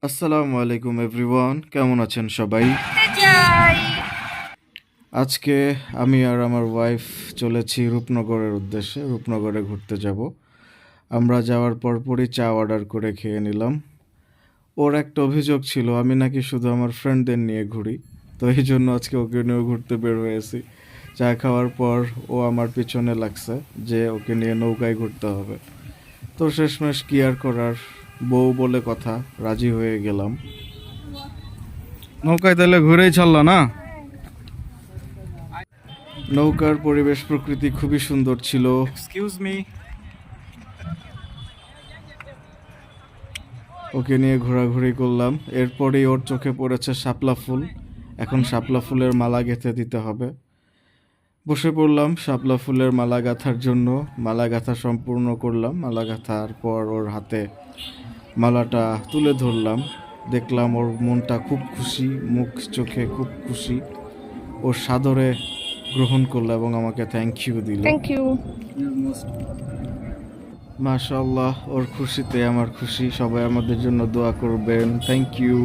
আসসালামু আলাইকুম এভরিওয়ান, কেমন আছেন সবাই? যাই। আজকে আমি আর আমার ওয়াইফ চলেছি রূপনগরের উদ্দেশ্যে। রূপনগরে ঘুরতে যাব। আমরা যাওয়ার পরপরই চা অর্ডার করে খেয়ে নিলাম। ওর একটা অভিযোগ ছিল আমি নাকি শুধু আমার ফ্রেন্ডদের নিয়ে ঘুরি, তো এই জন্য আজকে ওকে নিয়েও ঘুরতে বের হয়েছি। চা খাওয়ার পর ও আমার পিছনে লাগছে যে ওকে নিয়ে নৌকায় ঘুরতে হবে। তো শেষমেশ কি আর করার, বউ বলে কথা, রাজি হয়ে গেলাম। নৌকায় তাহলে ঘুরেই ছাড়লা না? নৌকার পরিবেশ প্রকৃতি খুবই সুন্দর ছিল। Excuse me. ওকে নিয়ে ঘোরাঘুরি করলাম। এরপরেই ওর চোখে পড়েছে শাপলা ফুল। এখন শাপলা ফুলের মালা গেঁথে দিতে হবে। বসে পড়লাম শাপলা ফুলের মালা গাঁথার জন্য। মালা গাঁথা সম্পূর্ণ করলাম। মালা গাঁথার পর ওর হাতে মালাটা তুলে ধরলাম। দেখলাম ওর মনটা খুব খুশি, মুখ চোখে খুব খুশি। ওর সাদরে গ্রহণ করলো এবং আমাকে থ্যাংক ইউ দিল। Thank you. মাশাআল্লাহ, ওর খুশিতে আমার খুশি। সবাই আমাদের জন্য দোয়া করবেন। Thank you.